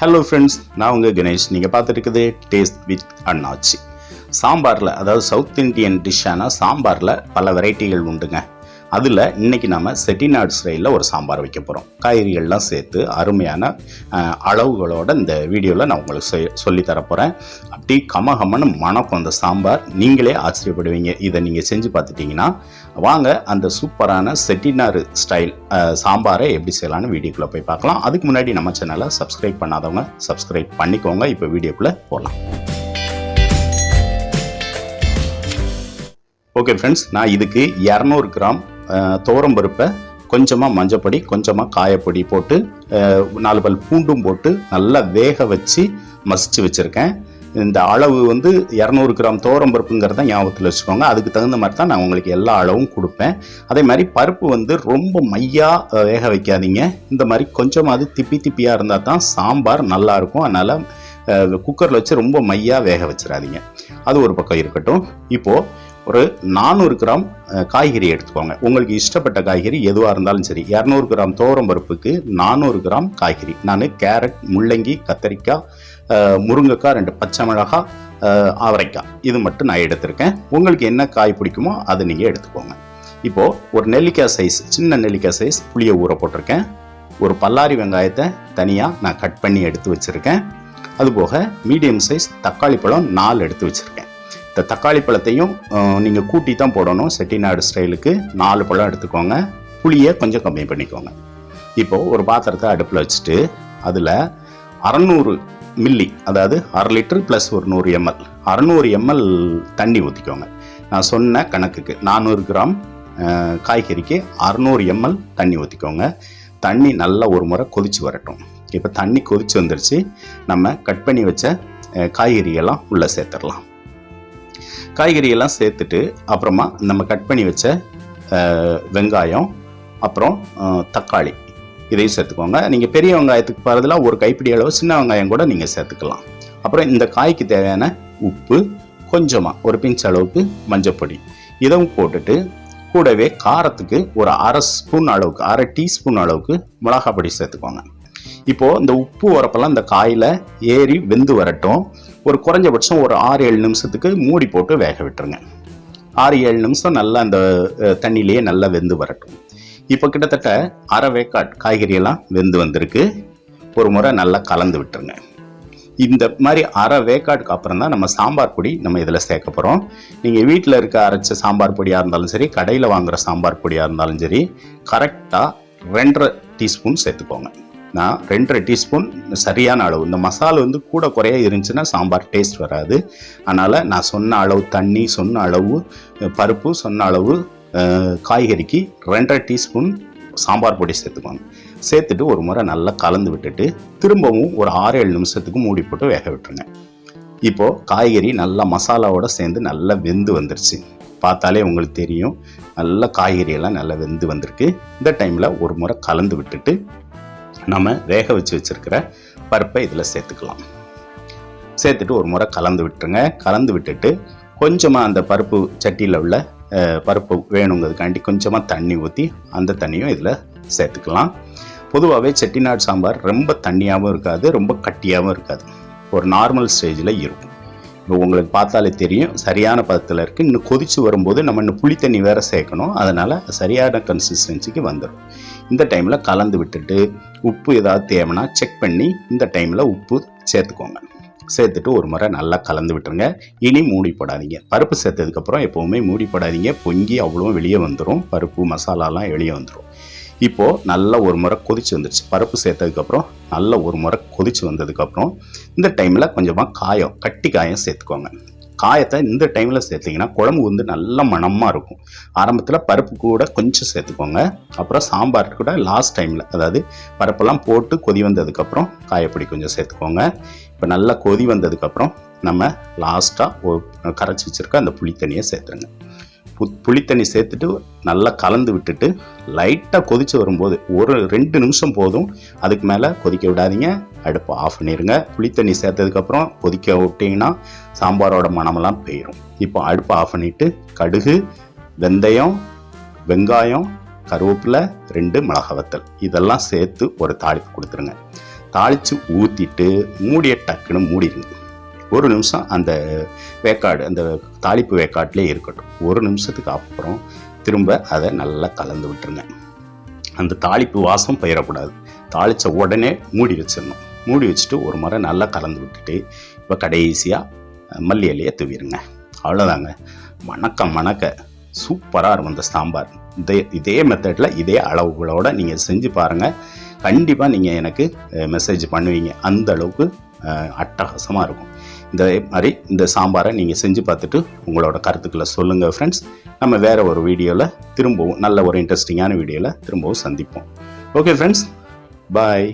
Hello friends, நான் உங்கள் கணேஷ். நீங்கள் பார்த்துருக்குது டேஸ்ட் வித் அண்ணாச்சி. சாம்பாரில், அதாவது சவுத் இண்டியன் டிஷ்ஷான சாம்பாரில் பல வெரைட்டிகள் உண்டுங்க. அதில் இன்றைக்கி நம்ம செட்டிநாடு ஸ்டைலில் ஒரு சாம்பார் வைக்க போகிறோம். காய்கறிகள்லாம் சேர்த்து அருமையான அளவுகளோட இந்த வீடியோவில் நான் உங்களுக்கு சொல்லித்தரப்போகிறேன். அப்படி கமகமன்னு மணக்கும் அந்த சாம்பார். நீங்களே ஆச்சரியப்படுவீங்க. இதை நீங்கள் செஞ்சு பார்த்துட்டிங்கன்னா. வாங்க அந்த சூப்பரான செட்டிநாடு ஸ்டைல் சாம்பாரை எப்படி செய்யலான்னு வீடியோக்குள்ளே போய் பார்க்கலாம். அதுக்கு முன்னாடி நம்ம சேனலை சப்ஸ்கிரைப் பண்ணாதவங்க சப்ஸ்கிரைப் பண்ணிக்கோங்க. இப்போ வீடியோக்குள்ளே போகலாம். ஓகே ஃப்ரெண்ட்ஸ், நான் இதுக்கு 200 கிராம் துவரம்பருப்பை கொஞ்சமாக மஞ்சப்பொடி, கொஞ்சமாக காயப்பொடி போட்டு 4 பல் பூண்டும் போட்டு நல்லா வேக வச்சு மசிச்சு வச்சுருக்கேன். இந்த அளவு 200 கிராம் துவரம்பருப்புங்கிறத ஞாபகத்தில் வச்சுக்கோங்க. அதுக்கு தகுந்த மாதிரி தான் நான் உங்களுக்கு எல்லா அளவும் கொடுப்பேன். அதே மாதிரி பருப்பு ரொம்ப மையாக வேக வைக்காதீங்க. இந்த மாதிரி கொஞ்சமாக திப்பி திப்பியாக இருந்தால் தான் சாம்பார் நல்லாயிருக்கும். அதனால் குக்கரில் வச்சு ரொம்ப மையாக வேக வச்சிடாதீங்க. அது ஒரு பக்கம் இருக்கட்டும். இப்போது ஒரு 400 கிராம் காய்கறி எடுத்துக்கோங்க. உங்களுக்கு இஷ்டப்பட்ட காய்கறி எதுவாக இருந்தாலும் சரி. 200 கிராம் துவரம்பருப்புக்கு 400 கிராம் காய்கறி. நான் கேரட், முள்ளங்கி, கத்தரிக்காய், முருங்கைக்காய், 2 பச்சை மிளகாய், அவரைக்காய், இது மட்டும் நான் எடுத்திருக்கேன். உங்களுக்கு என்ன காய் பிடிக்குமோ அதை நீங்கள் எடுத்துக்கோங்க. இப்போது ஒரு நெல்லிக்காய் சைஸ், சின்ன நெல்லிக்காய் சைஸ் புளியை ஊற போட்டிருக்கேன். ஒரு பல்லாரி வெங்காயத்தை தனியாக நான் கட் பண்ணி எடுத்து வச்சுருக்கேன். அதுபோக மீடியம் சைஸ் தக்காளி பழம் 4 எடுத்து வச்சுருக்கேன். இந்த தக்காளி பழத்தையும் நீங்கள் கூட்டி தான் போடணும். செட்டிநாடு ஸ்டைலுக்கு 4 பழம் எடுத்துக்கோங்க. புளியை கொஞ்சம் கம்மி பண்ணிக்கோங்க. இப்போது ஒரு பாத்திரத்தை அடுப்பில் வச்சுட்டு அதில் 600 மில்லி, அதாவது 1/2 லிட்டர் ப்ளஸ் ஒரு 100 ml 600 ml தண்ணி ஊற்றிக்கோங்க. நான் சொன்ன கணக்குக்கு 400 கிராம் காய்கறிக்கு 600 ml தண்ணி ஊற்றிக்கோங்க. தண்ணி நல்லா ஒரு முறை கொதிச்சு வரட்டும். இப்போ தண்ணி கொதிச்சு வந்துருச்சு. நம்ம கட் பண்ணி வச்ச காய்கறியெல்லாம் உள்ளே சேர்த்துடலாம். காய்கறியெல்லாம் சேர்த்துட்டு அப்புறமா நம்ம கட் பண்ணி வச்ச வெங்காயம், அப்புறம் தக்காளி, இதையும் சேர்த்துக்கோங்க. நீங்கள் பெரிய வெங்காயத்துக்கு பதிலாக ஒரு கைப்பிடி அளவு சின்ன வெங்காயம் கூட நீங்கள் சேர்த்துக்கலாம். அப்புறம் இந்த காய்க்கு தேவையான உப்பு, கொஞ்சமாக ஒரு பிஞ்ச் அளவுக்கு மஞ்சப்பொடி, இதுவும் போட்டுட்டு கூடவே காரத்துக்கு ஒரு 1/2 ஸ்பூன் அளவுக்கு, 1/2 டீஸ்பூன் அளவுக்கு மிளகாய் பொடி சேர்த்துக்கோங்க. இப்போது இந்த உப்பு உரப்பெல்லாம் இந்த காயில் ஏறி வெந்து வரட்டும். ஒரு குறைஞ்சபட்சம் ஒரு 6-7 நிமிஷத்துக்கு மூடி போட்டு வேக விட்டுருங்க. 6-7 நிமிஷம் நல்லா அந்த தண்ணியிலேயே நல்லா வெந்து வரட்டும். இப்போ கிட்டத்தட்ட அரை வேக்காட் காய்கறியெல்லாம் வெந்து வந்திருக்கு. ஒரு முறை நல்லா கலந்து விட்டுருங்க. இந்த மாதிரி அரை வேக்காட்டுக்கு அப்புறம் தான் நம்ம சாம்பார் பொடி நம்ம இதில் சேர்க்க போகிறோம். நீங்கள் வீட்டில் இருக்க அரைச்ச சாம்பார் பொடியாக இருந்தாலும் சரி, கடையில் வாங்குகிற சாம்பார் பொடியாக இருந்தாலும் சரி, கரெக்டாக 2.5 டீஸ்பூன் சேர்த்துக்கோங்க. நான் 2.5 டீஸ்பூன் சரியான அளவு. இந்த மசாலா கூட குறைய இருந்துச்சுன்னா சாம்பார் டேஸ்ட் வராது. அதனால் நான் சொன்ன அளவு தண்ணி, சொன்ன அளவு பருப்பு, சொன்ன அளவு காய்கறிக்கு 2.5 டீஸ்பூன் சாம்பார் பொடி சேர்த்துக்கோங்க. சேர்த்துட்டு ஒரு முறை நல்லா கலந்து விட்டுட்டு திரும்பவும் ஒரு 6-7 நிமிஷத்துக்கு மூடி போட்டு வேக விட்டுருங்க. இப்போது காய்கறி நல்லா மசாலாவோட சேர்ந்து நல்லா வெந்து வந்துருச்சு. பார்த்தாலே உங்களுக்கு தெரியும், நல்லா காய்கறியெல்லாம் நல்லா வெந்து வந்திருக்கு. இந்த டைமில் ஒரு முறை கலந்து விட்டுட்டு நம்ம வேக வச்சுருக்கிற பருப்பை இதில் சேர்த்துக்கலாம். சேர்த்துட்டு ஒரு முறை கலந்து விட்டுருங்க. கலந்து விட்டுட்டு கொஞ்சமாக அந்த பருப்பு சட்டியில் உள்ள பருப்பு வேணுங்கிறதுக்காண்டி கொஞ்சமாக தண்ணி ஊற்றி அந்த தண்ணியும் இதில் சேர்த்துக்கலாம். பொதுவாகவே செட்டிநாடு சாம்பார் ரொம்ப தண்ணியாகவும் இருக்காது, ரொம்ப கட்டியாகவும் இருக்காது. ஒரு நார்மல் ஸ்டேஜில் இருக்கும். இப்போ உங்களுக்கு பார்த்தாலே தெரியும் சரியான பதத்தில் இருக்குது. இன்னும் கொதித்து வரும்போது நம்ம இன்னும் புளி தண்ணி வேறு சேர்க்கணும். அதனால் சரியான கன்சிஸ்டன்சிக்கு வந்துடும். இந்த டைமில் கலந்து விட்டுட்டு உப்பு ஏதாவது தேவைன்னா செக் பண்ணி இந்த டைமில் உப்பு சேர்த்துக்கோங்க. சேர்த்துட்டு ஒரு முறை நல்லா கலந்து விட்டுருங்க. இனி மூடி போடாதீங்க. பருப்பு சேர்த்ததுக்கப்புறம் எப்போவுமே மூடி போடாதீங்க. பொங்கி அவ்வளோ வெளியே வந்துடும். பருப்பு மசாலாலாம் வெளியே வந்துடும். இப்போது நல்லா ஒரு முறை கொதிச்சு வந்துடுச்சு. பருப்பு சேர்த்ததுக்கப்புறம் நல்லா ஒரு முறை கொதிச்சு வந்ததுக்கப்புறம் இந்த டைமில் கொஞ்சமாக கட்டி காயம் சேர்த்துக்கோங்க. காயத்தை இந்த டைமில் சேர்த்திங்கன்னா குழம்பு நல்ல மணமாக இருக்கும். ஆரம்பத்தில் பருப்பு கூட கொஞ்சம் சேர்த்துக்கோங்க. அப்புறம் சாம்பார் கூட லாஸ்ட் டைமில், அதாவது பருப்பெல்லாம் போட்டு கொதி வந்ததுக்கப்புறம் காயப்பொடி கொஞ்சம் சேர்த்துக்கோங்க. இப்போ நல்லா கொதி வந்ததுக்கப்புறம் நம்ம லாஸ்ட்டாக கரைச்சி வச்சுருக்க அந்த புளி தண்ணியை சேர்த்துருங்க. புளித்தண்ணி சேர்த்துட்டு நல்லா கலந்து விட்டுட்டு லைட்டாக கொதித்து வரும்போது ஒரு 2 நிமிஷம் போதும். அதுக்கு மேலே கொதிக்க விடாதீங்க. அடுப்பை ஆஃப் பண்ணிடுங்க. புளித்தண்ணி சேர்த்ததுக்கப்புறம் கொதிக்க விட்டிங்கன்னா சாம்பாரோட மணமெல்லாம் போயிடும். இப்போ அடுப்பை ஆஃப் பண்ணிவிட்டு கடுகு, வெந்தயம், வெங்காயம், கருவேப்பிலை, 2 மிளகாய் வத்தல் இதெல்லாம் சேர்த்து ஒரு தாளிப்பு கொடுத்துருங்க. தாளித்து ஊற்றிட்டு மூடியை டக்குன்னு மூடிடுங்க. ஒரு நிமிஷம் அந்த வேக்காடு, அந்த தாளிப்பு வேக்காட்டிலே இருக்கட்டும். ஒரு நிமிஷத்துக்கு அப்புறம் திரும்ப அதை நல்லா கலந்து விட்டுருங்க. அந்த தாளிப்பு வாசம் போயிடக்கூடாது. தாளித்த உடனே மூடி வச்சிடணும். மூடி வச்சுட்டு ஒரு முறை நல்லா கலந்து விட்டுட்டு இப்போ கடைசியாக மல்லி இலையை தூவிடுங்க. அவ்வளோதாங்க. மணக்க சூப்பராக இருக்கும் இந்த சாம்பார். இதே மெத்தடில் இதே அளவுகளோடு நீங்கள் செஞ்சு பாருங்கள். கண்டிப்பாக நீங்கள் எனக்கு மெசேஜ் பண்ணுவீங்க. அந்த அளவுக்கு அட்டகாசமாக இருக்கும். இந்த மாதிரி இந்த சாம்பாரை நீங்கள் செஞ்சு பார்த்துட்டு உங்களோட கருத்துக்களை சொல்லுங்கள் ஃப்ரெண்ட்ஸ். நம்ம வேறு ஒரு வீடியோவில் திரும்பவும் நல்ல ஒரு இன்ட்ரெஸ்டிங்கான வீடியோவில் திரும்பவும் சந்திப்போம். ஓகே ஃப்ரெண்ட்ஸ், பாய்.